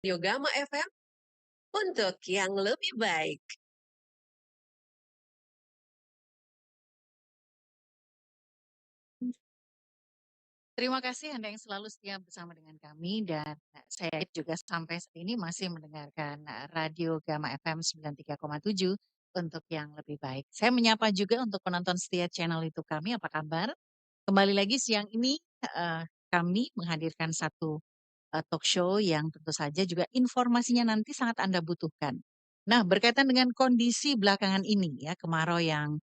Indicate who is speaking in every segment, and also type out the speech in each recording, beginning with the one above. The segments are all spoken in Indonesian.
Speaker 1: Yogama FM untuk yang lebih baik.
Speaker 2: Terima kasih Anda yang selalu setia bersama dengan kami dan saya juga sampai saat ini masih mendengarkan Radio Gama FM 93,7 untuk yang lebih baik. Saya menyapa juga untuk penonton setia channel YouTube kami, apa kabar? Kembali lagi siang ini kami menghadirkan satu talk show yang tentu saja juga informasinya nanti sangat Anda butuhkan. Nah, berkaitan dengan kondisi belakangan ini ya, kemarau yang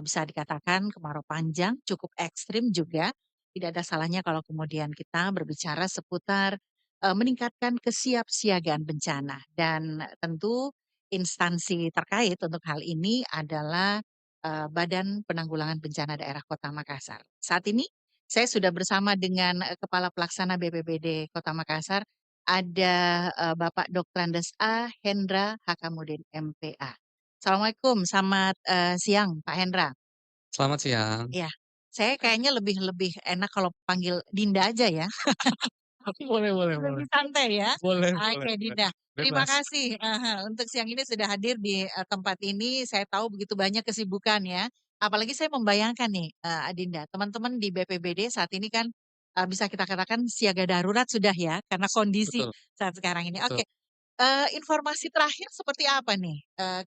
Speaker 2: bisa dikatakan kemarau panjang, cukup ekstrim juga. Tidak ada salahnya kalau kemudian kita berbicara seputar meningkatkan kesiapsiagaan bencana dan tentu instansi terkait untuk hal ini adalah Badan Penanggulangan Bencana Daerah Kota Makassar. Saat ini saya sudah bersama dengan Kepala Pelaksana BPBD Kota Makassar, ada Bapak Dr. A. Hendra Hakamudin MPA. Assalamualaikum, selamat siang Pak Hendra.
Speaker 3: Selamat siang.
Speaker 2: Ya, saya kayaknya lebih lebih enak kalau panggil Dinda aja ya.
Speaker 3: Boleh boleh boleh.
Speaker 2: Lebih santai ya.
Speaker 3: Boleh boleh
Speaker 2: Oke
Speaker 3: boleh.
Speaker 2: Dinda, terima
Speaker 3: Bebas.
Speaker 2: kasih untuk siang ini sudah hadir di tempat ini. Saya tahu begitu banyak kesibukan ya. Apalagi saya membayangkan nih Adinda, teman-teman di BPBD saat ini kan bisa kita katakan siaga darurat sudah ya karena kondisi
Speaker 3: Betul
Speaker 2: saat sekarang ini.
Speaker 3: betul.
Speaker 2: Oke, informasi terakhir seperti apa nih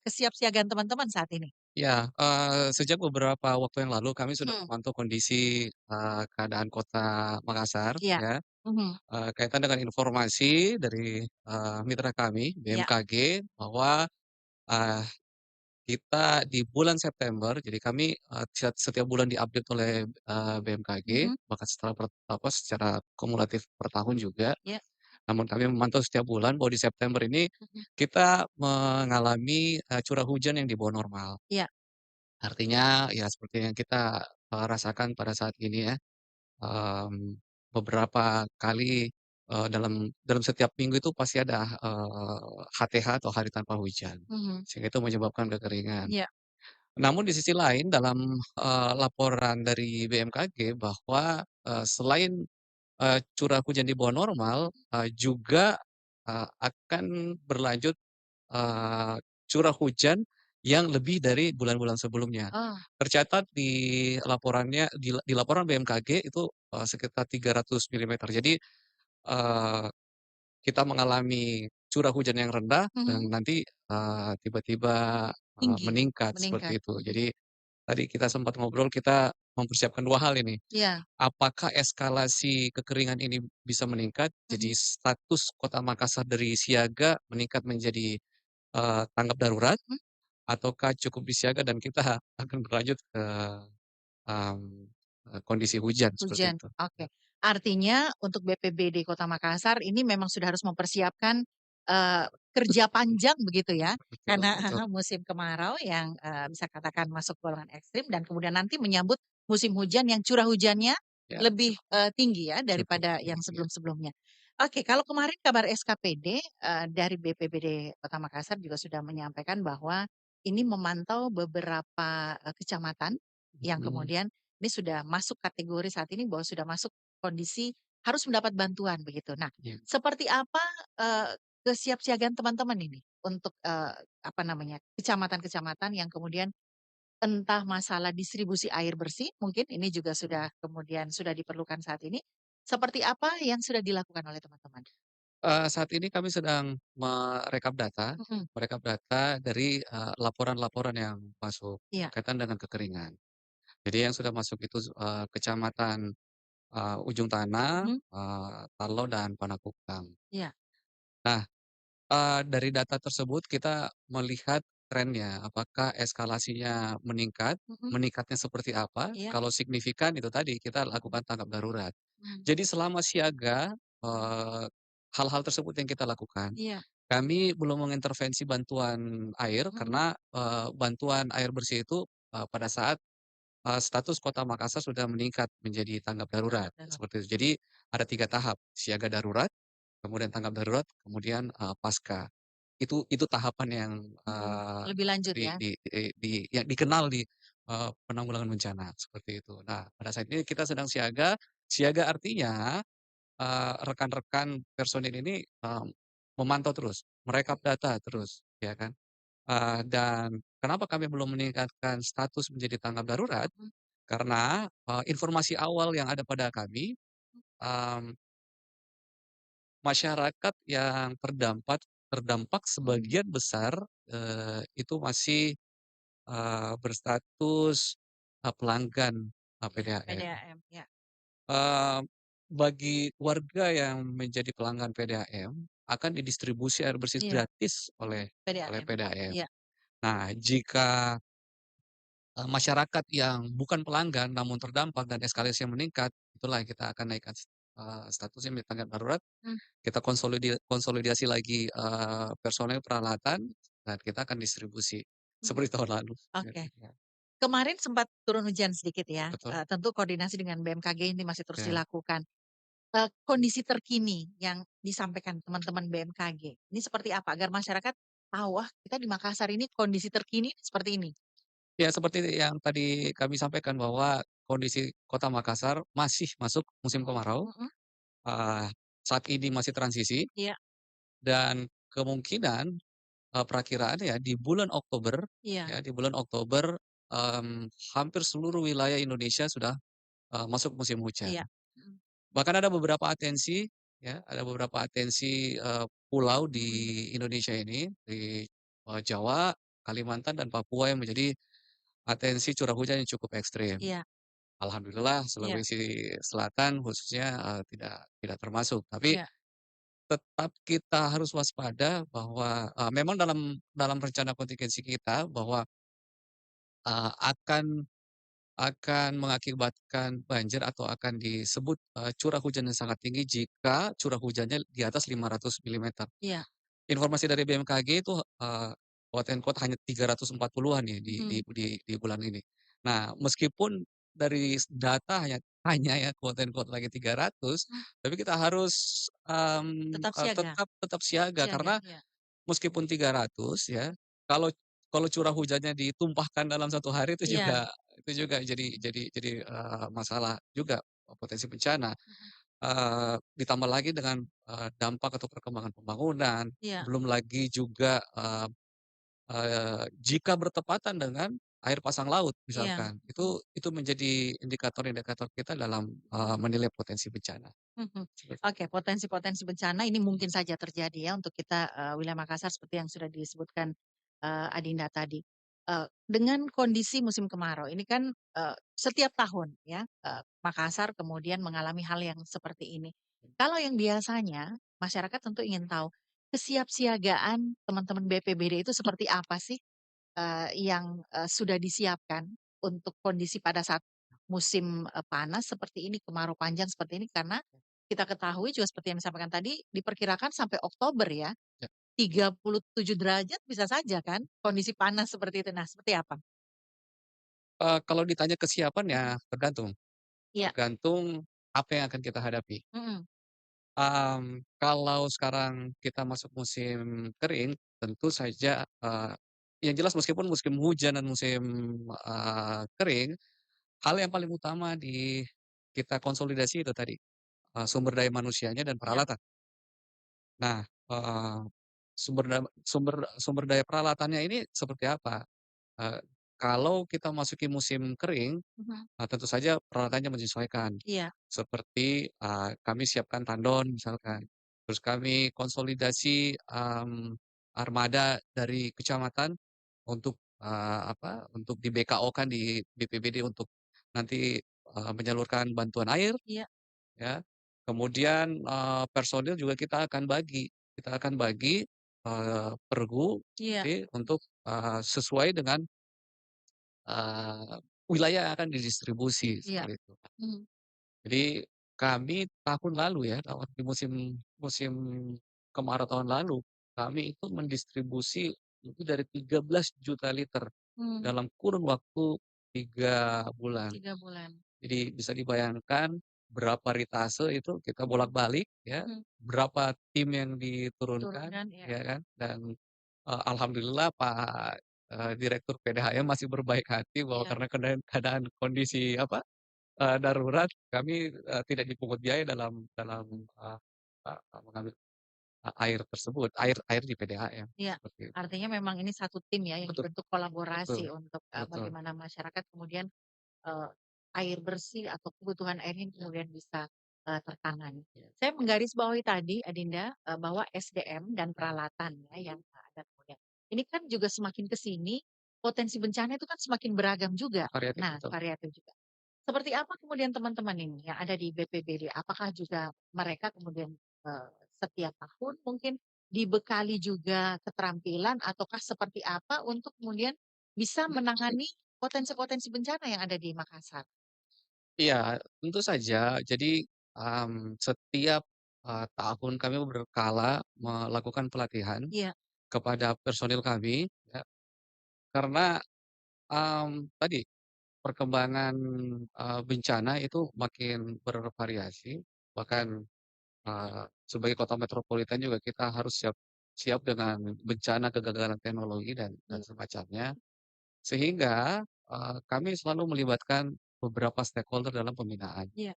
Speaker 2: kesiapsiagaan teman-teman saat ini?
Speaker 3: Ya, sejak beberapa waktu yang lalu kami sudah
Speaker 2: Hmm,
Speaker 3: memantau kondisi, keadaan Kota Makassar
Speaker 2: iya.
Speaker 3: ya,
Speaker 2: Mhm,
Speaker 3: kaitan dengan informasi dari, mitra kami
Speaker 2: iya.
Speaker 3: BMKG bahwa, eee, kita di bulan September jadi kami, setiap bulan di-update oleh, BMKG
Speaker 2: Mhm,
Speaker 3: bahkan secara kumulatif per tahun juga.
Speaker 2: iya.
Speaker 3: Namun kami memantau setiap bulan bahwa di September ini
Speaker 2: Mhm,
Speaker 3: kita mengalami, curah hujan yang di bawah normal.
Speaker 2: iya.
Speaker 3: Artinya ya seperti yang kita, rasakan pada saat ini ya, mmm, beberapa kali, dalam setiap minggu itu pasti ada, HTH atau hari tanpa hujan,
Speaker 2: Mhm,
Speaker 3: sehingga itu menyebabkan kekeringan.
Speaker 2: iya.
Speaker 3: Namun di sisi lain dalam, laporan dari BMKG bahwa, selain curah hujan di bawah normal, juga, akan berlanjut, eee, curah hujan yang lebih dari bulan-bulan sebelumnya.
Speaker 2: Oh,
Speaker 3: Tercatat di laporan BMKG itu, sekitar 300 milimeter. Jadi, eee, kita mengalami curah hujan yang rendah dan
Speaker 2: mhm,
Speaker 3: nanti, tiba-tiba,
Speaker 2: tinggi,
Speaker 3: meningkat
Speaker 2: meningkat.
Speaker 3: seperti itu.
Speaker 2: Mhm,
Speaker 3: Jadi tadi kita sempat ngobrol, kita mempersiapkan 2 hal ini.
Speaker 2: iya.
Speaker 3: Apakah eskalasi kekeringan ini bisa meningkat,
Speaker 2: Mhm.
Speaker 3: jadi status Kota Makassar dari siaga meningkat menjadi, tanggap darurat,
Speaker 2: Mhm,
Speaker 3: ataukah cukup disiaga dan kita akan berlanjut ke, mmm, kondisi hujan seperti
Speaker 2: hujan,
Speaker 3: itu.
Speaker 2: oke. Artinya untuk BPBD Kota Makassar ini memang sudah harus mempersiapkan, kerja panjang begitu ya,
Speaker 3: Betul
Speaker 2: karena
Speaker 3: betul.
Speaker 2: musim kemarau yang, bisa katakan masuk golongan ekstrim dan kemudian nanti menyambut musim hujan yang curah hujannya
Speaker 3: Ya,
Speaker 2: lebih, tinggi ya
Speaker 3: cukup
Speaker 2: daripada yang
Speaker 3: tinggi ya.
Speaker 2: sebelum-sebelumnya. Oke, kalau kemarin kabar SKPD, dari BPBD Kota Makassar juga sudah menyampaikan bahwa ini memantau beberapa, kecamatan yang
Speaker 3: Mhm,
Speaker 2: kemudian ini sudah masuk kategori saat ini bahwa sudah masuk kondisi harus mendapat bantuan begitu. Nah,
Speaker 3: iya.
Speaker 2: seperti apa, kesiapsiagaan teman-teman ini untuk, apa namanya, kecamatan-kecamatan yang kemudian entah masalah distribusi air bersih mungkin ini juga sudah kemudian sudah diperlukan saat ini. Seperti apa yang sudah dilakukan oleh teman-teman?
Speaker 3: Saat ini kami sedang
Speaker 2: Mhm,
Speaker 3: merekap data dari, laporan-laporan yang masuk
Speaker 2: iya,
Speaker 3: berkaitan dengan kekeringan. Jadi yang sudah masuk itu, kecamatan, Ujung Tanah,
Speaker 2: mhm,
Speaker 3: Tarlo, dan Panakukang.
Speaker 2: iya,
Speaker 3: Nah, dari data tersebut kita melihat trennya, apakah eskalasinya meningkat,
Speaker 2: mhm,
Speaker 3: meningkatnya seperti apa,
Speaker 2: iya,
Speaker 3: kalau signifikan itu tadi kita lakukan tanggap darurat.
Speaker 2: mhm,
Speaker 3: Jadi selama siaga, hal-hal tersebut yang kita lakukan.
Speaker 2: iya,
Speaker 3: Kami belum mengintervensi bantuan air
Speaker 2: mhm,
Speaker 3: karena, bantuan air bersih itu, pada saat, status Kota Makassar sudah meningkat menjadi tanggap darurat,
Speaker 2: tanggap darurat,
Speaker 3: seperti itu. Jadi ada 3 tahap, siaga darurat, kemudian tanggap darurat, kemudian, pasca. Itu tahapan yang,
Speaker 2: mhm, lebih lanjut ya?
Speaker 3: yang dikenal di, penanggulangan bencana, seperti itu. Nah, pada saat ini kita sedang siaga, siaga artinya, rekan-rekan personil ini, memantau terus, merekap data terus, ya kan. Dan kenapa kami belum meningkatkan status menjadi tanggap darurat,
Speaker 2: Mhm.
Speaker 3: karena, informasi awal yang ada pada kami, mmm, masyarakat yang terdampak terdampak
Speaker 2: Mhm.
Speaker 3: sebagian besar, itu masih, berstatus, pelanggan,
Speaker 2: Iya,
Speaker 3: PDAM.
Speaker 2: PDAM, ya.
Speaker 3: Eee, bagi warga yang menjadi pelanggan PDAM, akan didistribusi air bersih
Speaker 2: Iya,
Speaker 3: gratis oleh
Speaker 2: PDAM.
Speaker 3: PDAM.
Speaker 2: Iya.
Speaker 3: Nah, jika, masyarakat yang bukan pelanggan namun terdampak dan eskalasinya meningkat, itulah yang kita akan naikkan statusnya menjadi tanggap darurat,
Speaker 2: Mmm,
Speaker 3: kita konsolidasi lagi, personel peralatan, dan kita akan distribusi
Speaker 2: mhm.
Speaker 3: seperti tahun lalu.
Speaker 2: Oke. Kemarin sempat turun hujan sedikit ya,
Speaker 3: Betul,
Speaker 2: tentu koordinasi dengan BMKG ini masih terus
Speaker 3: ya.
Speaker 2: dilakukan. Kondisi terkini yang disampaikan teman-teman BMKG, ini seperti apa? Agar masyarakat tahu, wah kita di Makassar ini kondisi terkini seperti ini.
Speaker 3: Ya seperti yang tadi kami sampaikan bahwa kondisi Kota Makassar masih masuk musim kemarau,
Speaker 2: Mhm.
Speaker 3: eee, saat ini masih transisi
Speaker 2: Iya,
Speaker 3: dan kemungkinan, perakiraan ya
Speaker 2: iya,
Speaker 3: di bulan Oktober, hampir seluruh wilayah Indonesia sudah, masuk musim hujan.
Speaker 2: iya. Mhm.
Speaker 3: Bahkan ada beberapa atensi, pulau di
Speaker 2: Mhm.
Speaker 3: Indonesia ini, di, Jawa, Kalimantan, dan Papua yang menjadi atensi curah hujan yang cukup ekstrim.
Speaker 2: Iya,
Speaker 3: Alhamdulillah
Speaker 2: iya,
Speaker 3: Sulawesi Selatan khususnya, tidak tidak termasuk. Tapi
Speaker 2: iya,
Speaker 3: tetap kita harus waspada bahwa, memang dalam dalam rencana kontingensi kita bahwa, akan mengakibatkan banjir atau akan disebut, curah hujan yang sangat tinggi jika curah hujannya di atas 500 milimeter.
Speaker 2: iya.
Speaker 3: Informasi dari BMKG itu, quote and quote hanya 340-an ya
Speaker 2: Mhm.
Speaker 3: di bulan ini. Nah, meskipun dari data hanya ya quote and quote lagi 300,
Speaker 2: Mmm.
Speaker 3: tapi kita harus,
Speaker 2: Tetap siaga
Speaker 3: tetap siaga
Speaker 2: siaga,
Speaker 3: karena
Speaker 2: iya,
Speaker 3: meskipun 300 ya, kalau kalau curah hujannya ditumpahkan dalam satu hari
Speaker 2: iya.
Speaker 3: itu juga jadi, masalah juga, potensi bencana.
Speaker 2: Mhm.
Speaker 3: Ditambah lagi dengan, dampak atau perkembangan pembangunan,
Speaker 2: Iya,
Speaker 3: belum lagi juga, jika bertepatan dengan air pasang laut
Speaker 2: iya.
Speaker 3: misalkan,
Speaker 2: Mhm.
Speaker 3: itu menjadi indikator-indikator kita dalam, menilai potensi bencana,
Speaker 2: Mhm.
Speaker 3: seperti
Speaker 2: Oke, potensi-potensi bencana ini mungkin saja terjadi ya untuk kita, wilayah Makassar seperti yang sudah disebutkan, Adinda tadi. Dengan kondisi musim kemarau ini kan, setiap tahun ya, Makassar kemudian mengalami hal yang seperti ini. Kalau yang biasanya masyarakat tentu ingin tahu, kesiapsiagaan teman-teman BPBD itu seperti apa sih? Yang, sudah disiapkan untuk kondisi pada saat musim, panas seperti ini, kemarau panjang seperti ini, karena kita ketahui juga seperti yang disampaikan tadi, diperkirakan sampai Oktober ya,
Speaker 3: ya.
Speaker 2: 37 derajat bisa saja kan kondisi panas seperti itu. Nah, seperti apa?
Speaker 3: Kalau ditanya kesiapan ya
Speaker 2: Mhm.
Speaker 3: tergantung,
Speaker 2: Iya,
Speaker 3: tergantung apa yang akan kita hadapi.
Speaker 2: mhm,
Speaker 3: Kalau sekarang kita masuk musim kering, tentu saja, yang jelas meskipun musim hujan dan musim, kering, hal yang paling utama kita konsolidasi itu tadi, sumber daya manusianya dan
Speaker 2: iya,
Speaker 3: peralatan. Nah, sumber daya peralatannya ini seperti apa? Eee, kalau kita masuki musim kering,
Speaker 2: mhm,
Speaker 3: tentu saja peralatannya menyesuaikan.
Speaker 2: iya,
Speaker 3: Seperti, kami siapkan tandon misalkan, terus kami konsolidasi, armada dari kecamatan untuk, untuk di-BKO-kan di BPBD untuk nanti, menyalurkan bantuan air
Speaker 2: iya,
Speaker 3: ya. Kemudian, personil juga kita akan bagi, pergu
Speaker 2: iya,
Speaker 3: nanti untuk, sesuai dengan, wilayah yang akan didistribusi
Speaker 2: iya,
Speaker 3: seperti itu.
Speaker 2: mhm,
Speaker 3: Jadi kami tahun lalu ya, di musim musim kemarau tahun lalu, kami itu mendistribusi lebih dari 13 juta liter
Speaker 2: mmm,
Speaker 3: dalam kurun waktu 3 bulan.
Speaker 2: 3 bulan,
Speaker 3: Jadi bisa dibayangkan berapa ritase itu kita bolak-balik ya,
Speaker 2: mhm,
Speaker 3: berapa tim yang diturunkan
Speaker 2: diturunkan, iya,
Speaker 3: ya kan, dan, alhamdulillah Pak, Direktur PDHM masih berbaik hati bahwa
Speaker 2: iya.
Speaker 3: karena keadaan kondisi darurat kami, tidak dipungut biaya dalam dalam, eee eee, mengambil air tersebut, air air di PDAM,
Speaker 2: Iya,
Speaker 3: seperti itu.
Speaker 2: artinya memang ini satu tim ya yang
Speaker 3: Betul
Speaker 2: dibentuk
Speaker 3: betul
Speaker 2: kolaborasi untuk,
Speaker 3: betul.
Speaker 2: bagaimana masyarakat kemudian, eee, air bersih atau kebutuhan air ini kemudian bisa, tertangani.
Speaker 3: Iya.
Speaker 2: Saya menggarisbawahi tadi Adinda, bahwa SDM dan peralatan ya yang ada kemudian. Ini kan juga semakin ke sini, potensi bencana itu kan semakin beragam juga.
Speaker 3: Variatif,
Speaker 2: Nah,
Speaker 3: betul.
Speaker 2: variatif juga. Seperti apa kemudian teman-teman ini yang ada di BPBD? Apakah juga mereka kemudian, setiap tahun mungkin dibekali juga keterampilan ataukah seperti apa untuk kemudian bisa menangani potensi-potensi bencana yang ada di Makassar?
Speaker 3: Iya, tentu saja. Jadi, setiap, tahun kami berkala melakukan pelatihan
Speaker 2: Iya,
Speaker 3: kepada personil kami, ya, karena, tadi perkembangan, bencana itu makin bervariasi, bahkan, sebagai kota metropolitan juga kita harus siap siap dengan bencana kegagalan teknologi dan
Speaker 2: iya,
Speaker 3: semacamnya. Sehingga, kami selalu melibatkan beberapa stakeholder dalam pembinaan.
Speaker 2: iya,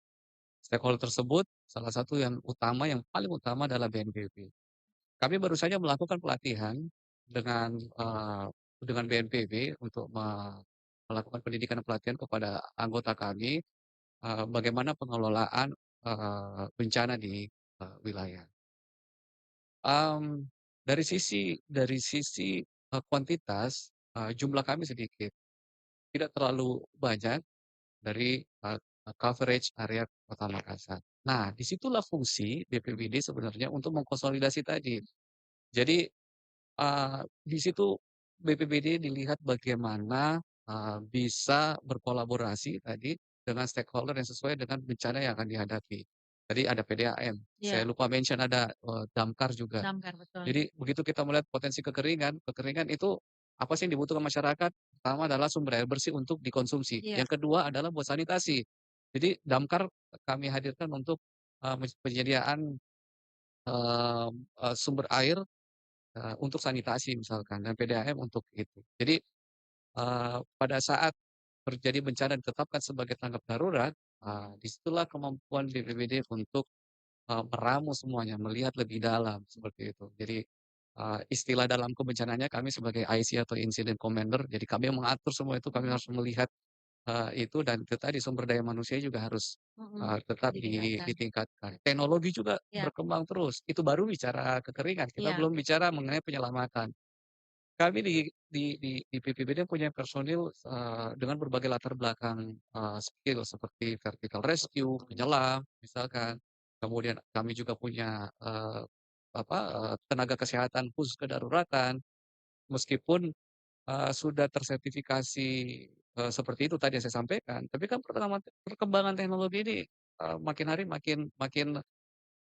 Speaker 3: Stakeholder tersebut salah satu yang utama, yang paling utama adalah BNPB. Kami baru saja melakukan pelatihan dengan, dengan BNPB untuk melakukan pendidikan dan pelatihan kepada anggota kami, bagaimana pengelolaan, bencana di, wilayah. Mmm, dari sisi, kuantitas, jumlah kami sedikit, tidak terlalu banyak dari, coverage area Kota Makassar. Nah, disitulah fungsi BPBD sebenarnya untuk mengkonsolidasi tadi. Jadi, di situ BPBD dilihat bagaimana, bisa berkolaborasi tadi dengan stakeholder yang sesuai dengan bencana yang akan dihadapi. Tadi ada PDAM, saya
Speaker 2: iya,
Speaker 3: lupa mention ada, damkar juga.
Speaker 2: damkar betul.
Speaker 3: Jadi begitu kita melihat potensi kekeringan, kekeringan itu apa sih yang dibutuhkan masyarakat? Pertama adalah sumber air bersih untuk dikonsumsi,
Speaker 2: Iya,
Speaker 3: yang kedua adalah buat sanitasi. Jadi damkar kami hadirkan untuk, penyediaan, eee sumber air, untuk sanitasi misalkan dan PDAM untuk itu. Jadi, pada saat terjadi bencana ditetapkan sebagai tanggap darurat, di situlah kemampuan BPBD untuk meramu semuanya, melihat lebih dalam, seperti itu. Jadi, istilah dalam kebencanaannya kami sebagai IC atau Incident Commander, jadi kami yang mengatur semua itu, kami
Speaker 2: mhm,
Speaker 3: harus melihat, itu dan itu tadi sumber daya manusia juga harus,
Speaker 2: mhm,
Speaker 3: tetap
Speaker 2: ditingkatkan.
Speaker 3: ditingkatkan. Teknologi juga
Speaker 2: Iya,
Speaker 3: berkembang terus, itu baru bicara kekeringan, kita
Speaker 2: iya,
Speaker 3: belum bicara mengenai penyelamatan. Kami di BPBD punya personil, dengan berbagai latar belakang, skill seperti vertical rescue, penyelam misalkan. Kemudian kami juga punya, tenaga kesehatan khusus kedaruratan. Meskipun, sudah tersertifikasi, seperti itu tadi yang saya sampaikan, tapi kan perkembangan teknologi ini, makin hari makin makin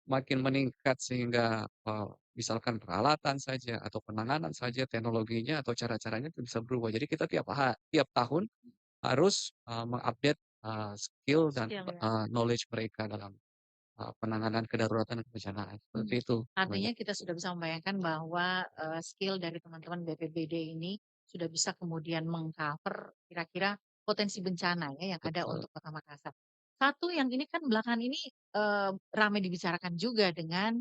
Speaker 3: makin meningkat sehingga, misalkan peralatan saja atau penanganan saja teknologinya atau cara-caranya itu bisa berubah. Jadi kita tiap tahun harus, mengupdate, skill dan,
Speaker 2: skill ya.
Speaker 3: knowledge mereka dalam, penanganan kedaruratan dan kebencanaan, seperti
Speaker 2: Mhm.
Speaker 3: itu, Mbak.
Speaker 2: Artinya kita sudah bisa membayangkan bahwa, skill dari teman-teman BPBD ini sudah bisa kemudian meng-cover kira-kira potensi bencana ya yang ada
Speaker 3: Betul,
Speaker 2: untuk Kota Makassar. Satu yang ini kan belakangan ini, ramai dibicarakan juga dengan,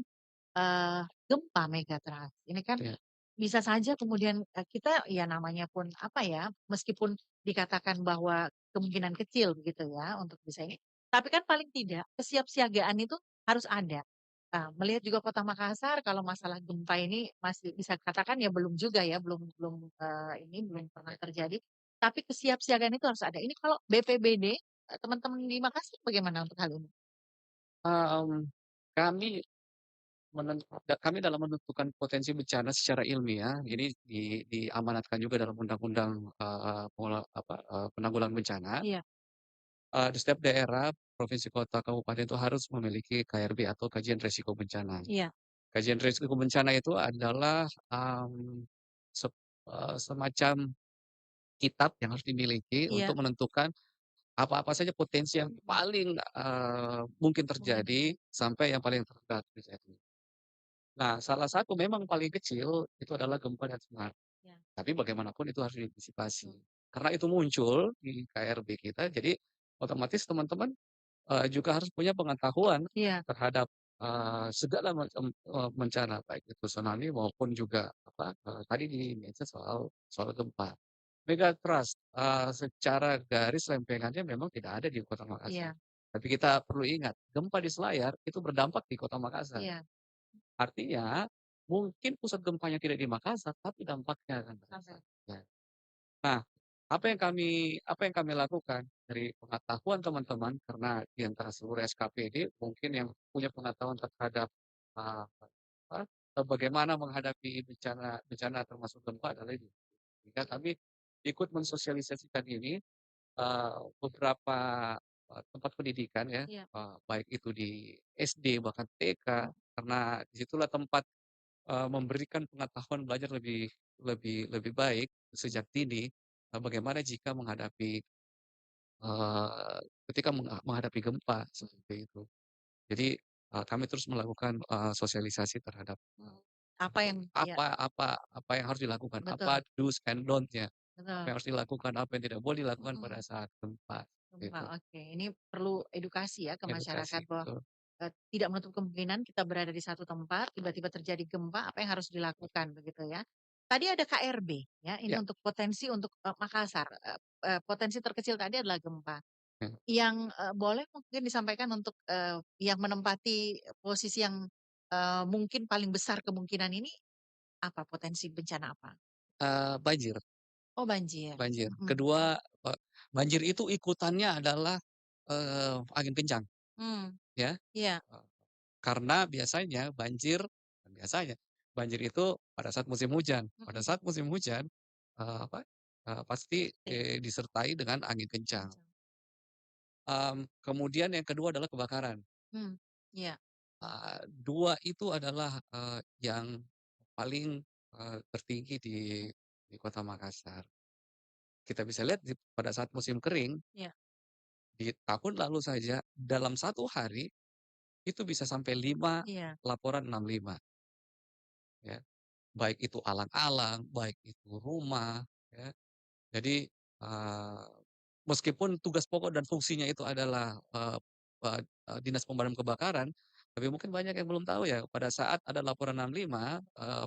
Speaker 2: gempa megatrust. Ini kan
Speaker 3: iya
Speaker 2: bisa saja kemudian, kita ya namanya pun apa ya, meskipun dikatakan bahwa kemungkinan kecil begitu ya untuk bisa ini, tapi kan paling tidak kesiapsiagaan itu harus ada. Nah, melihat juga Kota Makassar kalau masalah gempa ini masih bisa katakan ya belum juga ya, belum belum, ini belum pernah terjadi, tapi kesiapsiagaan itu harus ada. Ini kalau BPBD, teman-teman di Makassar bagaimana untuk hal ini?
Speaker 3: mmm, kami kami dalam menentukan potensi bencana secara ilmiah, ini diamanatkan juga dalam undang-undang, penanggulangan bencana.
Speaker 2: Iya,
Speaker 3: Di setiap daerah, provinsi, kota, kabupaten itu harus memiliki KRB atau kajian risiko bencana.
Speaker 2: iya,
Speaker 3: Kajian risiko bencana itu adalah, sep semacam kitab yang harus dimiliki
Speaker 2: iya,
Speaker 3: untuk menentukan apa-apa saja potensi yang paling, mungkin
Speaker 2: mungkin
Speaker 3: terjadi
Speaker 2: terjadi.
Speaker 3: sampai yang paling terdekat terjadi. Nah, salah satu memang paling kecil itu adalah gempa dan tsunami,
Speaker 2: Iya,
Speaker 3: tapi bagaimanapun itu harus diantisipasi. Karena itu muncul di KRB kita, jadi otomatis teman-teman juga harus punya pengetahuan
Speaker 2: iya,
Speaker 3: terhadap, segala macam, bencana baik itu tsunami maupun juga tadi di mention soal soal gempa. Megatrust, secara garis lempengannya memang tidak ada di Kota Makassar.
Speaker 2: Iya,
Speaker 3: Tapi kita perlu ingat, gempa di Selayar itu berdampak di Kota Makassar.
Speaker 2: iya,
Speaker 3: Artinya, mungkin pusat gempanya tidak di Makassar, tapi dampaknya akan
Speaker 2: sampai
Speaker 3: terasa. Ya. Nah, apa yang kami lakukan dari pengetahuan teman-teman, karena di antara seluruh SKPD mungkin yang punya pengetahuan terhadap, eee, apa, bagaimana menghadapi bencana bencana termasuk gempa adalah ibu. Sehingga kami ikut mensosialisasikan ini, beberapa, tempat pendidikan ya,
Speaker 2: iya,
Speaker 3: baik itu di SD bahkan TK, karena disitulah tempat, memberikan pengetahuan belajar lebih lebih lebih baik sejak dini, bagaimana jika menghadapi, ketika menghadapi gempa seperti itu. Jadi, kami terus melakukan, sosialisasi terhadap,
Speaker 2: apa yang ya,
Speaker 3: apa yang harus dilakukan,
Speaker 2: betul,
Speaker 3: apa do's and don't-nya. Apa
Speaker 2: betul,
Speaker 3: yang harus dilakukan, apa yang tidak boleh dilakukan pada
Speaker 2: mhm,
Speaker 3: saat gempa,
Speaker 2: gempa,
Speaker 3: gitu.
Speaker 2: oke. Ini perlu edukasi ya ke masyarakat
Speaker 3: Edukasi,
Speaker 2: bahwa,
Speaker 3: betul.
Speaker 2: tidak menutup kemungkinan kita berada di satu tempat, tiba-tiba terjadi gempa, apa yang harus dilakukan, begitu ya. Tadi ada KRB ya, ini
Speaker 3: Ya,
Speaker 2: untuk potensi untuk, Makassar, potensi terkecil tadi adalah gempa.
Speaker 3: ya,
Speaker 2: Yang, boleh mungkin disampaikan untuk, yang menempati posisi yang, mungkin paling besar kemungkinan ini, apa potensi bencana apa?
Speaker 3: banjir
Speaker 2: Oh banjir,
Speaker 3: banjir.
Speaker 2: mhm,
Speaker 3: Kedua, banjir itu ikutannya adalah, angin kencang,
Speaker 2: mmm,
Speaker 3: ya,
Speaker 2: iya,
Speaker 3: eee, karena biasanya, banjir itu pada saat musim hujan. Pada
Speaker 2: mhm,
Speaker 3: saat musim hujan, pasti,
Speaker 2: pasti,
Speaker 3: disertai dengan angin kencang.
Speaker 2: kencang,
Speaker 3: Kemudian yang kedua adalah kebakaran.
Speaker 2: iya,
Speaker 3: 2 itu adalah, yang paling, tertinggi di Kota Makassar. Kita bisa lihat pada saat musim kering,
Speaker 2: iya,
Speaker 3: di tahun lalu saja dalam satu hari itu bisa sampai 5
Speaker 2: iya,
Speaker 3: laporan 65 ya. Baik itu alang-alang, baik itu rumah ya. Jadi, meskipun tugas pokok dan fungsinya itu adalah, Dinas Pemadam Kebakaran, tapi mungkin banyak yang belum tahu ya pada saat ada laporan 65, eee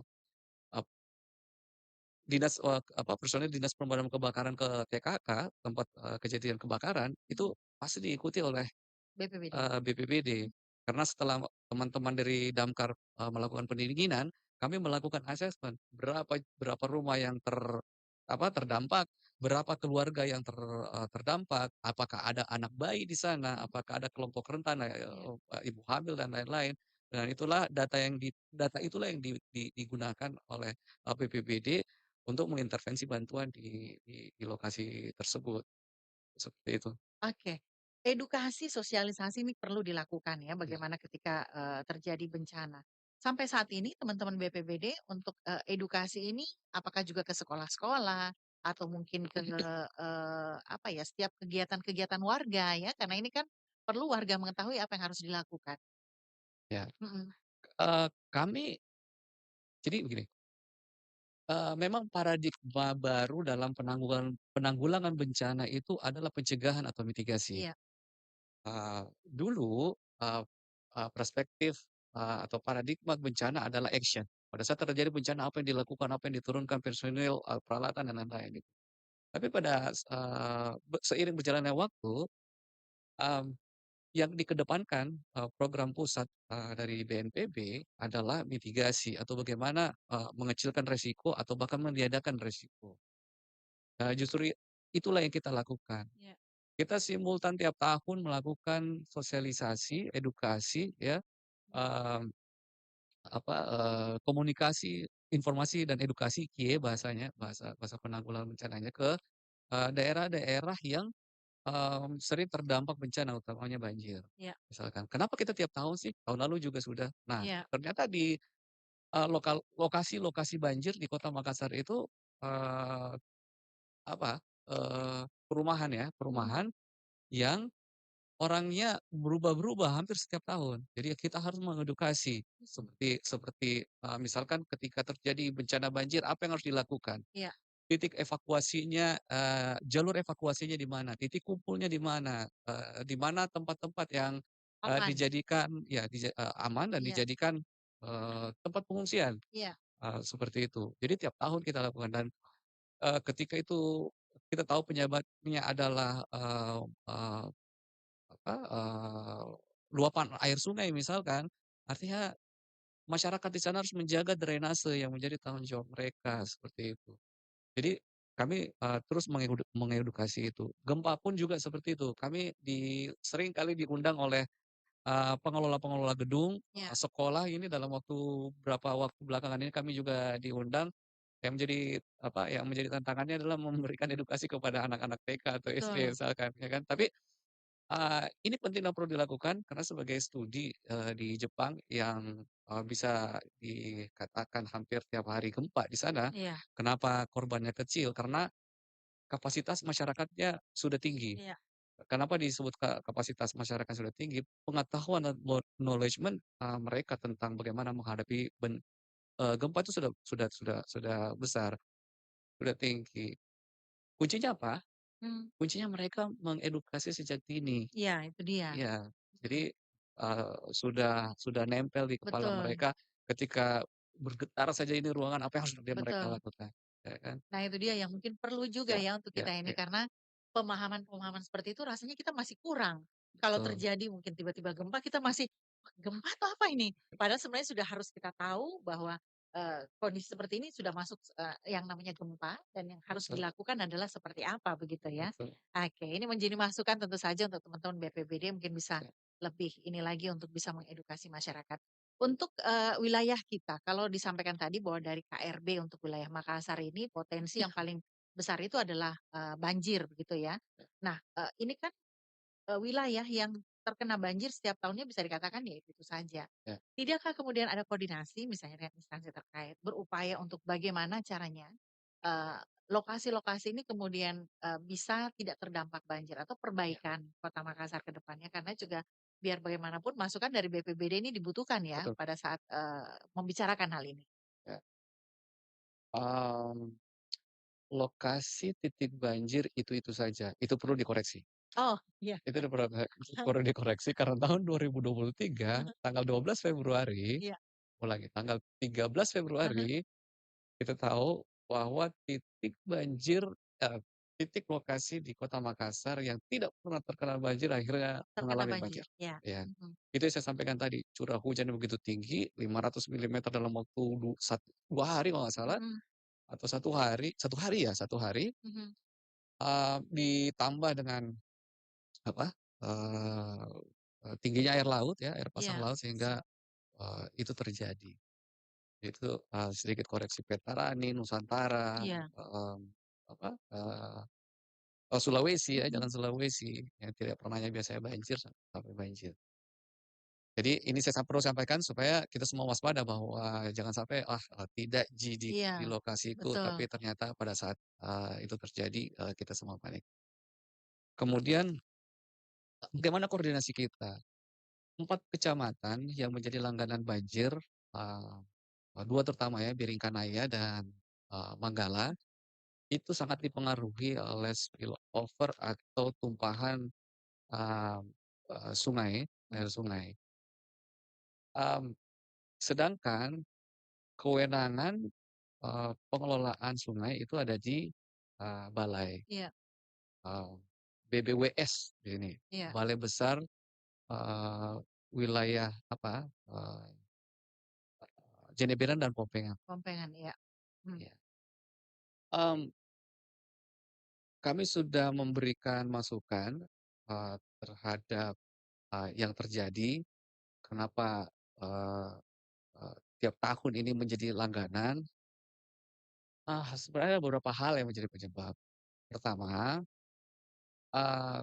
Speaker 3: personil Dinas Pemadam Kebakaran ke TKK, tempat, kejadian kebakaran,
Speaker 2: mhm,
Speaker 3: itu pasti diikuti oleh,
Speaker 2: BPBD,
Speaker 3: BPBD.
Speaker 2: mhm,
Speaker 3: Karena setelah teman-teman dari Damkar, melakukan pendinginan, kami melakukan asesmen berapa berapa rumah yang terdampak, berapa keluarga yang terdampak, apakah ada anak bayi di sana,
Speaker 2: mhm,
Speaker 3: apakah ada kelompok rentan,
Speaker 2: iya,
Speaker 3: ibu hamil dan lain-lain. Dan data itulah yang digunakan oleh, BPBD untuk mengintervensi bantuan di lokasi tersebut, seperti itu.
Speaker 2: oke. Edukasi, sosialisasi ini perlu dilakukan ya,
Speaker 3: Iya.
Speaker 2: bagaimana ketika, terjadi bencana. Sampai saat ini teman-teman BPBD untuk, edukasi ini apakah juga ke sekolah-sekolah atau mungkin ke, apa ya, setiap kegiatan-kegiatan warga ya, karena ini kan perlu warga mengetahui apa yang harus dilakukan.
Speaker 3: Ya,
Speaker 2: Mhm,
Speaker 3: kami jadi begini, memang paradigma baru dalam penanggulangan bencana itu adalah pencegahan atau mitigasi.
Speaker 2: iya,
Speaker 3: Dulu, eee eee, perspektif, atau paradigma bencana adalah action. Pada saat terjadi bencana apa yang dilakukan, apa yang diturunkan personil, peralatan dan lain-lain gitu. Tapi pada seiring berjalannya waktu, mmm, yang dikedepankan, program pusat, dari BNPB adalah mitigasi atau bagaimana, mengecilkan resiko atau bahkan meniadakan resiko. Nah justru itulah yang kita lakukan.
Speaker 2: iya,
Speaker 3: Kita simultan tiap tahun melakukan sosialisasi, edukasi ya, mmm, komunikasi, informasi dan edukasi bahasanya, bahasa bahasa penanggulangan bencananya ke, daerah-daerah yang sering terdampak bencana utamanya banjir,
Speaker 2: iya,
Speaker 3: misalkan. Kenapa kita tiap tahun sih? Tahun lalu juga sudah. Nah,
Speaker 2: iya,
Speaker 3: ternyata lokasi-lokasi banjir di Kota Makassar itu, eee, perumahan ya,
Speaker 2: mhm,
Speaker 3: perumahan yang orangnya berubah-berubah hampir setiap tahun. Jadi kita harus mengedukasi
Speaker 2: mhm,
Speaker 3: seperti seperti, misalkan ketika terjadi bencana banjir apa yang harus dilakukan?
Speaker 2: iya,
Speaker 3: Titik evakuasinya, jalur evakuasinya di mana, titik kumpulnya di mana tempat-tempat yang
Speaker 2: Aman.
Speaker 3: aman dan
Speaker 2: Iya,
Speaker 3: dijadikan, tempat pengungsian,
Speaker 2: iya,
Speaker 3: seperti itu. Jadi tiap tahun kita lakukan dan, ketika itu kita tahu penyebabnya adalah, eee, apa, luapan air sungai misalkan, artinya masyarakat di sana harus menjaga drainase yang menjadi tanggung jawab mereka, seperti itu. Jadi kami, terus mengedukasi itu. Gempa pun juga seperti itu, kami sering kali diundang oleh, pengelola-pengelola gedung,
Speaker 2: iya,
Speaker 3: sekolah ini dalam beberapa waktu belakangan ini kami juga diundang, yang menjadi tantangannya adalah memberikan edukasi kepada anak-anak TK atau SD
Speaker 2: betul.
Speaker 3: misalkan, ya kan. Tapi, ini penting dan perlu dilakukan karena sebagai studi, di Jepang yang, bisa dikatakan hampir tiap hari gempa di sana,
Speaker 2: Iya,
Speaker 3: kenapa korbannya kecil? Karena kapasitas masyarakatnya sudah tinggi.
Speaker 2: iya,
Speaker 3: Kenapa disebut kapasitas masyarakat sudah tinggi? Pengetahuan dan knowledge-ment, mereka tentang bagaimana menghadapi gempa itu sudah besar, sudah tinggi. Kuncinya apa?
Speaker 2: mmm,
Speaker 3: Kuncinya mereka mengedukasi sejak dini.
Speaker 2: iya itu dia.
Speaker 3: Iya,
Speaker 2: Mhm,
Speaker 3: jadi, sudah nempel di kepala
Speaker 2: betul,
Speaker 3: mereka ketika bergetar saja ini ruangan, apa yang harus mereka
Speaker 2: betul.
Speaker 3: lakukan, ya kan?
Speaker 2: Nah itu dia yang mungkin perlu juga
Speaker 3: Ya,
Speaker 2: ya untuk
Speaker 3: ya,
Speaker 2: kita ini
Speaker 3: ya,
Speaker 2: karena pemahaman-pemahaman seperti itu rasanya kita masih kurang. Kalau
Speaker 3: betul,
Speaker 2: terjadi mungkin tiba-tiba gempa kita masih, "Wah, gempa atau apa ini?" Padahal sebenarnya sudah harus kita tahu bahwa, kondisi seperti ini sudah masuk, yang namanya gempa dan yang harus
Speaker 3: betul,
Speaker 2: dilakukan adalah seperti apa begitu ya.
Speaker 3: betul,
Speaker 2: Oke, ini menjadi masukan tentu saja untuk teman-teman BPBD mungkin bisa
Speaker 3: ya,
Speaker 2: lebih ini lagi untuk bisa mengedukasi masyarakat. Untuk, wilayah kita, kalau disampaikan tadi bahwa dari KRB untuk wilayah Makassar ini potensi yang paling besar itu adalah, banjir begitu ya. Nah, ini kan, wilayah yang terkena banjir setiap tahunnya bisa dikatakan ya itu saja.
Speaker 3: ya,
Speaker 2: Tidakkah kemudian ada koordinasi misalnya dengan instansi terkait, berupaya untuk bagaimana caranya, eee, lokasi-lokasi ini kemudian, bisa tidak terdampak banjir atau
Speaker 3: ya,
Speaker 2: perbaikan Kota Makassar ke depannya? Karena juga biar bagaimanapun masukan dari BPBD ini dibutuhkan ya
Speaker 3: betul,
Speaker 2: pada saat, membicarakan hal ini.
Speaker 3: ya. Mmm, Lokasi titik banjir itu saja, itu perlu dikoreksi.
Speaker 2: Oh, iya.
Speaker 3: Itu perlu dikoreksi karena tahun 2023 tanggal 12 Februari,
Speaker 2: Iya.
Speaker 3: ulangi tanggal 13 Februari kita tahu bahwa eee, titik lokasi di Kota Makassar yang tidak pernah terkena banjir akhirnya
Speaker 2: Terkena
Speaker 3: mengalami
Speaker 2: banjir,
Speaker 3: banjir,
Speaker 2: ya.
Speaker 3: ya.
Speaker 2: Mhm,
Speaker 3: Itu yang saya sampaikan tadi, curah hujan yang begitu tinggi, 500 milimeter dalam waktu 2 hari kalau nggak salah,
Speaker 2: mhm,
Speaker 3: atau satu hari,
Speaker 2: mhm.
Speaker 3: ditambah dengan apa, eee tingginya air laut ya, air pasang
Speaker 2: Iya,
Speaker 3: laut sehingga, itu terjadi. Itu, sedikit koreksi Petarani, Nusantara,
Speaker 2: iya,
Speaker 3: apa, Sulawesi ya,
Speaker 2: mhm,
Speaker 3: jalan Sulawesi yang tidak pernahnya biasanya banjir sampai banjir. Jadi ini saya perlu sampaikan supaya kita semua waspada bahwa jangan sampai, tidak di
Speaker 2: iya,
Speaker 3: lokasiku,
Speaker 2: betul,
Speaker 3: tapi ternyata pada saat, itu terjadi, kita semua panik. Kemudian, bagaimana koordinasi kita? 4 kecamatan yang menjadi langganan banjir, eee 2 terutama ya, Biringkanaya dan, Manggala, itu sangat dipengaruhi oleh spillover atau tumpahan, eee sungai,
Speaker 2: mhm,
Speaker 3: air sungai. Mmm, Sedangkan kewenangan, pengelolaan sungai itu ada di, balai,
Speaker 2: iya,
Speaker 3: eee, BBWS di sini,
Speaker 2: iya,
Speaker 3: Balai Besar, eee, Wilayah apa, Jeneberan dan Pompengan,
Speaker 2: Pompengan, iya, mmm,
Speaker 3: ya. Mmm, Kami sudah memberikan masukan, terhadap, yang terjadi, kenapa, eee eee, tiap tahun ini menjadi langganan. Sebenarnya ada beberapa hal yang menjadi penyebab. Pertama, eee,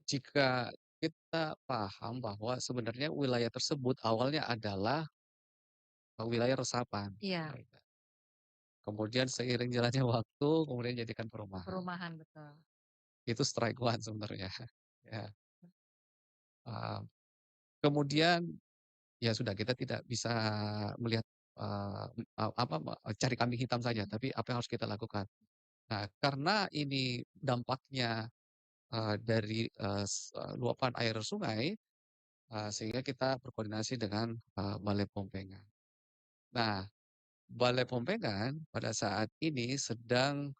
Speaker 3: jika kita paham bahwa sebenarnya wilayah tersebut awalnya adalah, wilayah resapan,
Speaker 2: iya,
Speaker 3: ya kan. Kemudian seiring jalannya waktu, kemudian jadikan perumahan.
Speaker 2: perumahan, betul,
Speaker 3: Itu strike one sebenarnya, ya. Eee, Kemudian ya sudah kita tidak bisa melihat, cari kambing hitam saja,
Speaker 2: mhm,
Speaker 3: tapi apa yang harus kita lakukan. Nah, karena ini dampaknya, dari, luapan air sungai, sehingga kita berkoordinasi dengan, Balai Pompengan. Nah, Balai Pompengan pada saat ini sedang,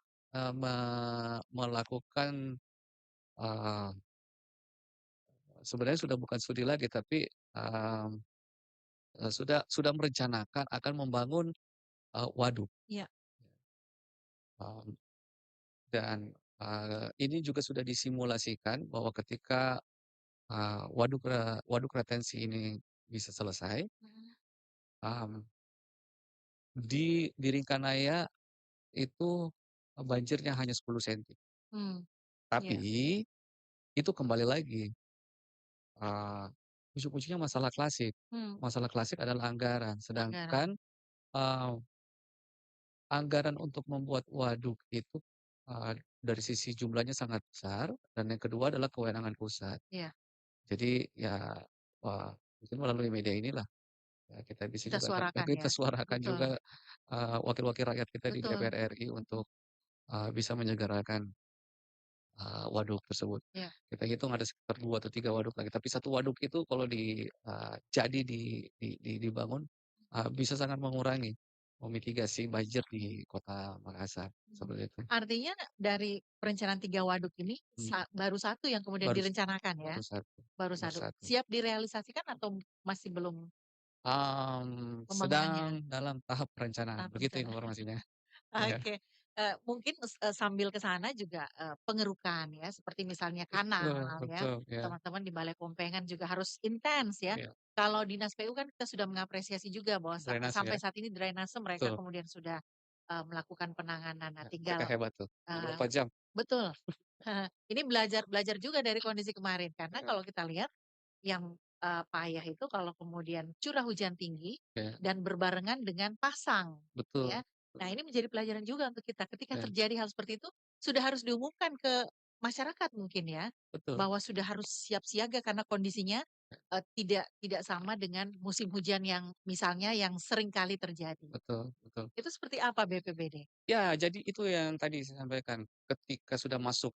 Speaker 3: melakukan, eee, sebenarnya sudah bukan studi lagi tapi, mmm, sudah merencanakan akan membangun, waduk,
Speaker 2: Iya.
Speaker 3: mmm, dan, ini juga sudah disimulasikan bahwa ketika, waduk retensi ini bisa selesai,
Speaker 2: Mhm.
Speaker 3: mmm, di Ringkanaya itu, banjirnya hanya 10 senti.
Speaker 2: Mmm,
Speaker 3: Tapi
Speaker 2: iya,
Speaker 3: itu kembali lagi, eee, ujung-ujungnya masalah klasik.
Speaker 2: mmm,
Speaker 3: Masalah klasik adalah anggaran,
Speaker 2: anggaran,
Speaker 3: sedangkan, eee, anggaran untuk membuat waduk itu, dari sisi jumlahnya sangat besar dan yang kedua adalah kewenangan pusat.
Speaker 2: iya,
Speaker 3: Jadi ya, wah, mungkin melalui media inilah, ya kita bisa
Speaker 2: kita
Speaker 3: juga
Speaker 2: suarakan
Speaker 3: kita
Speaker 2: ya,
Speaker 3: suarakan
Speaker 2: betul,
Speaker 3: juga, wakil-wakil rakyat kita di
Speaker 2: betul,
Speaker 3: DPR RI untuk, bisa menyegerakan waduk tersebut.
Speaker 2: iya,
Speaker 3: Kita hitung ada sekitar 2 atau 3 waduk lagi, tapi satu waduk itu kalau jadi dibangun, bisa sangat mengurangi, memitigasi banjir di Kota Makassar,
Speaker 2: mhm.
Speaker 3: seperti itu.
Speaker 2: Artinya dari perencanaan 3 waduk ini
Speaker 3: Mmm,
Speaker 2: baru satu yang kemudian
Speaker 3: baru
Speaker 2: direncanakan ya?
Speaker 3: baru satu
Speaker 2: Baru
Speaker 3: baru
Speaker 2: satu.
Speaker 3: satu.
Speaker 2: Siap direalisasikan atau masih belum pembangunannya?
Speaker 3: Sedang dalam tahap perencanaan,
Speaker 2: Tahap
Speaker 3: begitu
Speaker 2: rencana.
Speaker 3: informasinya. Iya,
Speaker 2: Oke, mungkin sambil ke sana juga, pengerukan ya, seperti misalnya
Speaker 3: betul
Speaker 2: kanal ya,
Speaker 3: betul, iya
Speaker 2: teman-teman di Balai Pompengan juga harus intens ya.
Speaker 3: iya,
Speaker 2: Kalau Dinas PU kan kita sudah mengapresiasi juga bahwa
Speaker 3: drainase
Speaker 2: sampai
Speaker 3: ya,
Speaker 2: saat ini drainase mereka
Speaker 3: betul,
Speaker 2: kemudian sudah, melakukan penanganan. Nah
Speaker 3: ya, mereka
Speaker 2: tinggal
Speaker 3: hebat tuh,
Speaker 2: eee,
Speaker 3: beberapa jam.
Speaker 2: betul, ini belajar belajar juga dari kondisi kemarin, karena
Speaker 3: Iya
Speaker 2: kalau kita lihat yang, payah itu kalau kemudian curah hujan tinggi
Speaker 3: iya,
Speaker 2: dan berbarengan dengan pasang,
Speaker 3: betul
Speaker 2: ya. Nah, ini menjadi pelajaran juga untuk kita, ketika
Speaker 3: iya,
Speaker 2: terjadi hal seperti itu, sudah harus diumumkan ke masyarakat mungkin ya,
Speaker 3: betul
Speaker 2: bahwa sudah harus siap siaga karena kondisinya, tidak tidak sama dengan musim hujan yang misalnya yang sering kali terjadi.
Speaker 3: betul betul.
Speaker 2: Itu seperti apa BPBD?
Speaker 3: Ya, jadi itu yang tadi saya sampaikan, ketika sudah masuk,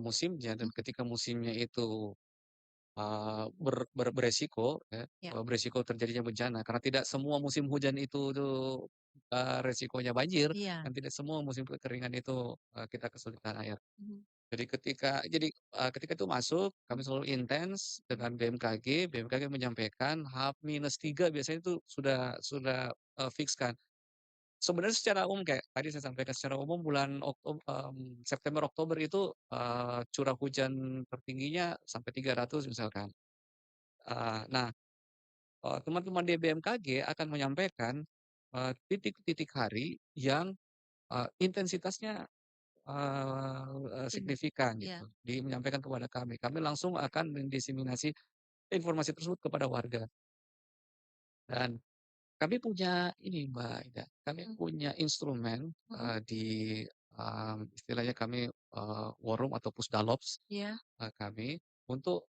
Speaker 3: musimnya dan
Speaker 2: Mhm,
Speaker 3: ketika musimnya itu, beresiko ya,
Speaker 2: ya,
Speaker 3: beresiko terjadinya bencana karena tidak semua musim hujan itu tuh, resikonya banjir
Speaker 2: iya,
Speaker 3: dan tidak semua musim kekeringan itu, kita kesulitan air.
Speaker 2: mhm,
Speaker 3: Ketika itu masuk, kami
Speaker 2: mhm,
Speaker 3: selalu intens
Speaker 2: mhm,
Speaker 3: dengan BMKG menyampaikan H-3 biasanya itu sudah, fix kan. Sebenarnya secara umum kayak tadi saya sampaikan secara umum bulan September, Oktober itu, curah hujan tertingginya sampai 300 misalkan. Nah, teman-teman di BMKG akan menyampaikan, titik-titik hari yang, intensitasnya,
Speaker 2: tinggi,
Speaker 3: signifikan
Speaker 2: iya,
Speaker 3: gitu, menyampaikan kepada kami. Kami langsung akan mendiseminasi informasi tersebut kepada warga dan kami punya ini Mbak Ida, kami
Speaker 2: mhm,
Speaker 3: punya instrumen,
Speaker 2: mhm,
Speaker 3: istilahnya kami, war room atau pusdalops,
Speaker 2: iya,
Speaker 3: kami untuk,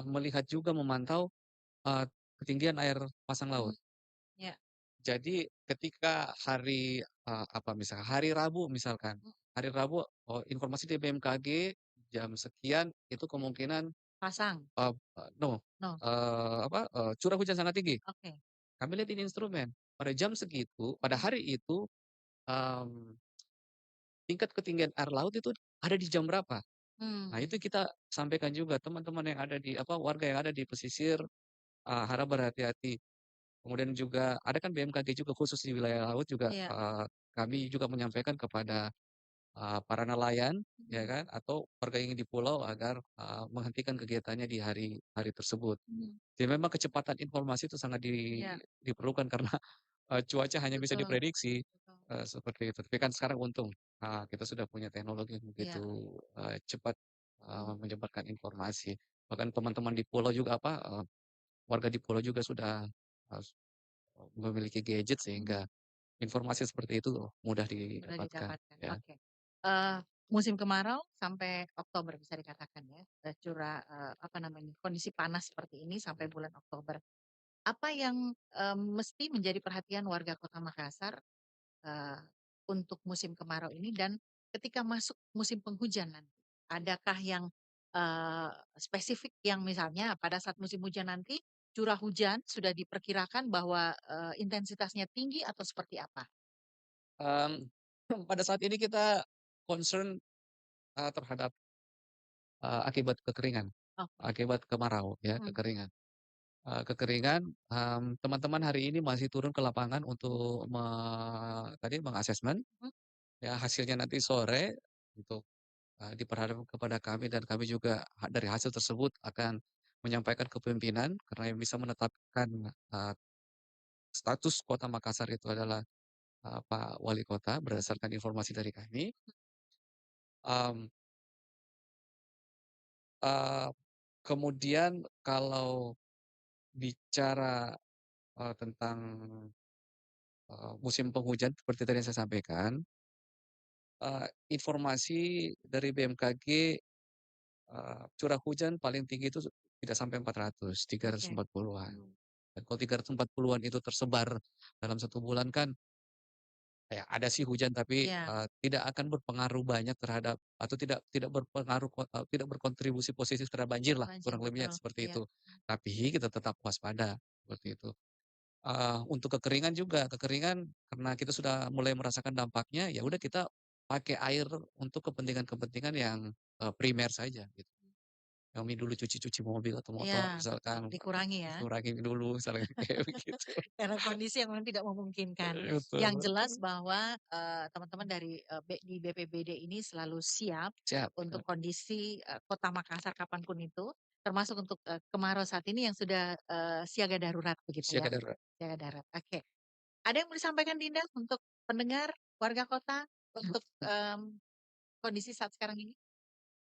Speaker 3: melihat juga memantau, eee, ketinggian air pasang
Speaker 2: mhm,
Speaker 3: laut.
Speaker 2: iya,
Speaker 3: Jadi ketika misalkan hari Rabu misalkan,
Speaker 2: mhm,
Speaker 3: hari Rabu, informasi dari BMKG jam sekian itu kemungkinan,
Speaker 2: pasang?
Speaker 3: eee eee, no,
Speaker 2: No,
Speaker 3: curah hujan sangat tinggi.
Speaker 2: oke,
Speaker 3: Kami lihat ini instrumen, pada jam segitu, pada
Speaker 2: mhm,
Speaker 3: hari itu, mmm, tingkat ketinggian air laut itu ada di jam berapa. Nah,
Speaker 2: mmm,
Speaker 3: itu kita sampaikan juga teman-teman yang ada warga yang ada di pesisir, harap berhati-hati. Kemudian juga ada kan BMKG juga khusus di wilayah laut juga,
Speaker 2: iya,
Speaker 3: kami juga menyampaikan kepada, para nelayan, ya
Speaker 2: mhm,
Speaker 3: kan, atau warga yang di pulau agar, menghentikan kegiatannya di hari hari tersebut.
Speaker 2: mhm,
Speaker 3: Jadi memang kecepatan informasi itu sangat
Speaker 2: iya,
Speaker 3: diperlukan karena cuaca hanya bisa
Speaker 2: betul,
Speaker 3: diprediksi,
Speaker 2: betul,
Speaker 3: seperti itu. Tapi kan sekarang untung, kita sudah punya teknologi yang begitu,
Speaker 2: iya,
Speaker 3: cepat,
Speaker 2: mhm,
Speaker 3: menyebarkan informasi. Bahkan teman-teman di pulau juga warga di pulau juga sudah, memiliki gadget
Speaker 2: mhm,
Speaker 3: sehingga informasi seperti itu mudah
Speaker 2: mudah
Speaker 3: didapatkan,
Speaker 2: didapatkan,
Speaker 3: ya.
Speaker 2: oke. Eee, musim kemarau sampai Oktober bisa dikatakan ya, apa namanya, kondisi panas seperti ini sampai bulan Oktober. Apa yang, mesti menjadi perhatian warga Kota Makassar, eee, untuk musim kemarau ini dan ketika masuk musim penghujan nanti? Adakah yang eee, spesifik yang misalnya pada saat musim hujan nanti, curah hujan sudah diperkirakan bahwa, intensitasnya tinggi atau seperti apa?
Speaker 3: Mmm, pada saat ini kita concern, terhadap, akibat kekeringan,
Speaker 2: Oke.
Speaker 3: akibat kemarau ya,
Speaker 2: Mhm.
Speaker 3: kekeringan. Kekeringan, teman-teman hari ini masih turun ke lapangan untuk mengasesmen,
Speaker 2: Mhm.
Speaker 3: ya hasilnya nanti sore untuk, diperhadapkan kepada kami dan kami juga dari hasil tersebut akan menyampaikan ke pimpinan karena yang bisa menetapkan, eee, status Kota Makassar itu adalah, Pak Wali Kota berdasarkan informasi dari kami. mmm, eee, Kemudian kalau bicara, tentang, musim penghujan seperti tadi yang saya sampaikan, informasi dari BMKG, curah hujan paling tinggi itu tidak sampai 400,
Speaker 2: Oke.
Speaker 3: 340-an.
Speaker 2: Mmm.
Speaker 3: Dan kalau 340-an itu tersebar dalam 1 bulan kan, ya ada sih hujan tapi,
Speaker 2: Iya,
Speaker 3: tidak akan berpengaruh banyak terhadap atau tidak berpengaruh tidak berkontribusi positif terhadap banjir lah,
Speaker 2: banjir,
Speaker 3: kurang lebihnya
Speaker 2: betul,
Speaker 3: seperti
Speaker 2: iya.
Speaker 3: itu. Tapi kita tetap waspada, seperti itu. Untuk kekeringan juga, kekeringan karena kita sudah mulai merasakan dampaknya, ya udah kita pakai air untuk kepentingan-kepentingan yang, primer saja gitu. Kami dulu cuci-cuci mobil atau
Speaker 2: Iya,
Speaker 3: motor
Speaker 2: betul,
Speaker 3: misalkan,
Speaker 2: dikurangi ya.
Speaker 3: kurangi dulu misalnya kayak begitu.
Speaker 2: Karena kondisi yang memang tidak memungkinkan.
Speaker 3: Betul
Speaker 2: Yang jelas
Speaker 3: betul.
Speaker 2: bahwa, teman-teman dari, di BPBD ini selalu siap
Speaker 3: Siap
Speaker 2: untuk
Speaker 3: siap,
Speaker 2: kondisi, Kota Makassar kapanpun itu, termasuk untuk, kemarau saat ini yang sudah, siaga darurat begitu ya?
Speaker 3: siaga darurat.
Speaker 2: Siaga darurat, oke. Ada yang mau disampaikan Dinda untuk pendengar, warga kota, untuk, kondisi saat sekarang ini?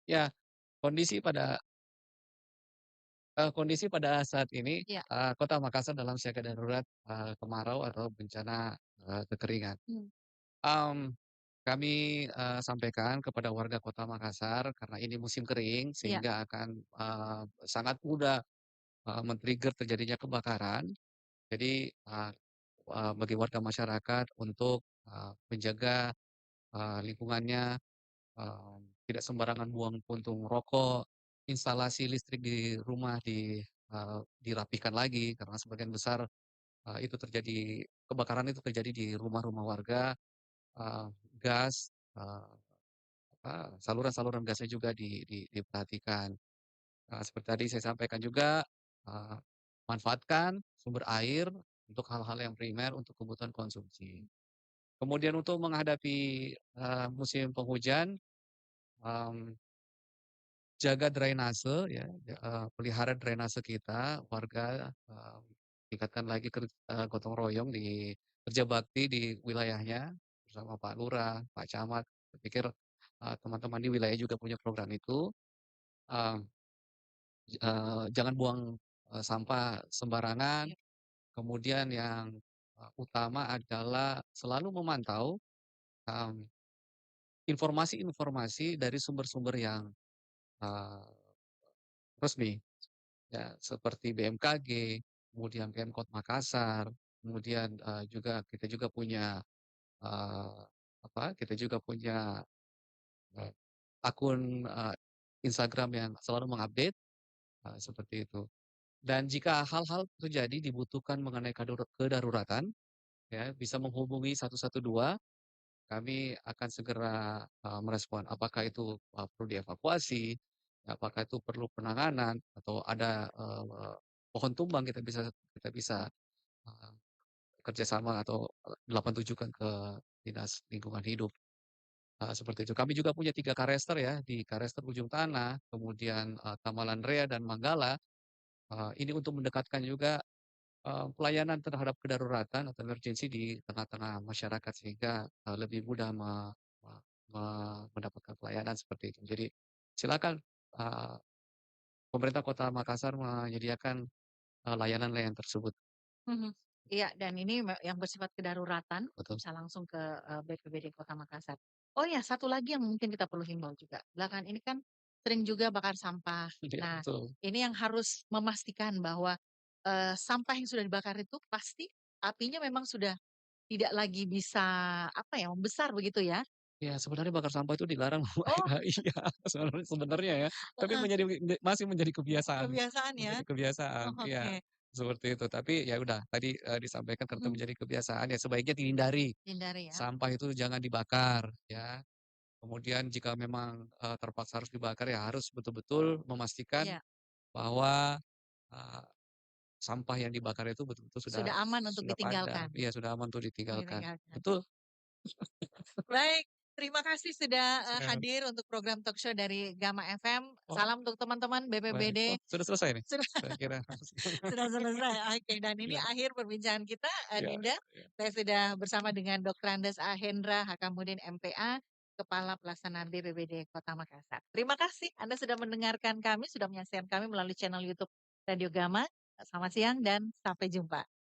Speaker 3: Ya, kondisi pada kondisi pada saat ini,
Speaker 2: Iya.
Speaker 3: Kota Makassar dalam siaga darurat, kemarau atau bencana, kekeringan.
Speaker 2: Mmm.
Speaker 3: Mmm, Kami, sampaikan kepada warga Kota Makassar karena ini musim kering
Speaker 2: Iya.
Speaker 3: sehingga akan, sangat mudah, men-trigger terjadinya kebakaran. Jadi, bagi warga masyarakat untuk, menjaga, lingkungannya, tidak sembarangan buang puntung rokok, instalasi listrik di rumah dirapikan lagi karena sebagian besar, itu terjadi kebakaran itu terjadi di rumah-rumah warga, eee, gas, saluran-saluran gasnya juga diperhatikan. Seperti tadi saya sampaikan juga, eee, manfaatkan sumber air untuk hal-hal yang primer untuk kebutuhan konsumsi. Kemudian untuk menghadapi, musim penghujan, mmm, jaga drainase ya, pelihara drainase kita, warga, tingkatkan lagi gotong royong kerja bakti di wilayahnya bersama Pak Lurah, Pak Camat. Saya pikir, teman-teman di wilayah juga punya program itu. Mmm, Jangan buang, sampah sembarangan,
Speaker 2: Iya.
Speaker 3: kemudian yang, utama adalah selalu memantau, mmm, informasi-informasi dari sumber-sumber yang, eee, resmi, ya seperti BMKG, kemudian Pemkot Makassar, kemudian, kita juga punya, eee, kita juga punya, eee, akun, Instagram yang selalu mengupdate, seperti itu. Dan jika hal-hal terjadi dibutuhkan mengenai kedaruratan, ya, bisa menghubungi 112, kami akan segera, merespon. Apakah itu, perlu dievakuasi, apakah itu perlu penanganan, atau ada, pohon tumbang kita bisa, eee, kerjasama atau, 8 ke Dinas Lingkungan Hidup, seperti itu. Kami juga punya 3 karester ya, di Karester Ujung Tanah, kemudian, Tamalan Rea dan Manggala, ini untuk mendekatkan juga pelayanan terhadap kedaruratan atau emergensi di tengah-tengah masyarakat sehingga, lebih mudah me me me mendapatkan pelayanan seperti itu. Jadi silakan, eee, pemerintah Kota Makassar menyediakan, layanan-layanan tersebut.
Speaker 2: Mhm. Iya, dan ini yang bersifat kedaruratan,
Speaker 3: Betul.
Speaker 2: bisa langsung ke, BPBD Kota Makassar. Oh ya, satu lagi yang mungkin kita perlu himbau juga, belakangan ini kan sering juga bakar sampah.
Speaker 3: Iya
Speaker 2: Nah,
Speaker 3: betul.
Speaker 2: ini yang harus memastikan bahwa, sampah yang sudah dibakar itu pasti apinya memang sudah tidak lagi bisa, apa ya, membesar begitu ya.
Speaker 3: Ya sebenarnya bakar sampah itu dilarang loh, Mbak,
Speaker 2: Oh,
Speaker 3: ya, iya, sebenarnya ya, tapi
Speaker 2: heeh,
Speaker 3: masih menjadi kebiasaan
Speaker 2: kebiasaan ya?
Speaker 3: menjadi kebiasaan,
Speaker 2: Oh,
Speaker 3: iya,
Speaker 2: oke.
Speaker 3: seperti itu. Tapi ya udah tadi, disampaikan karena
Speaker 2: Mhm,
Speaker 3: menjadi kebiasaan ya sebaiknya dihindari,
Speaker 2: hindari ya?
Speaker 3: sampah itu jangan dibakar ya. Kemudian jika memang, terpaksa harus dibakar ya harus betul-betul memastikan
Speaker 2: Iya,
Speaker 3: bahwa, eee, sampah yang dibakar itu betul-betul
Speaker 2: sudah aman untuk
Speaker 3: sudah padam,
Speaker 2: ditinggalkan
Speaker 3: iya sudah aman untuk ditinggalkan.
Speaker 2: ditinggalkan.
Speaker 3: Betul.
Speaker 2: Baik, terima kasih sudah,
Speaker 3: Siap.
Speaker 2: hadir untuk program talk show dari Gama FM.
Speaker 3: Oh,
Speaker 2: Salam untuk teman-teman
Speaker 3: baik.
Speaker 2: BPBD.
Speaker 3: Oh, sudah selesai nih?
Speaker 2: Sudah
Speaker 3: Saya kira
Speaker 2: sudah selesai, oke, dan ini
Speaker 3: iya
Speaker 2: akhir perbincangan kita,
Speaker 3: iya
Speaker 2: Dinda.
Speaker 3: iya
Speaker 2: Saya sudah bersama dengan Dr. Andes Ahendra Hakamudin MPA, Kepala Pelaksana BPBD Kota Makassar. Terima kasih Anda sudah mendengarkan kami, sudah menyaksikan kami melalui channel YouTube Radio Gama. Selamat siang dan sampai jumpa.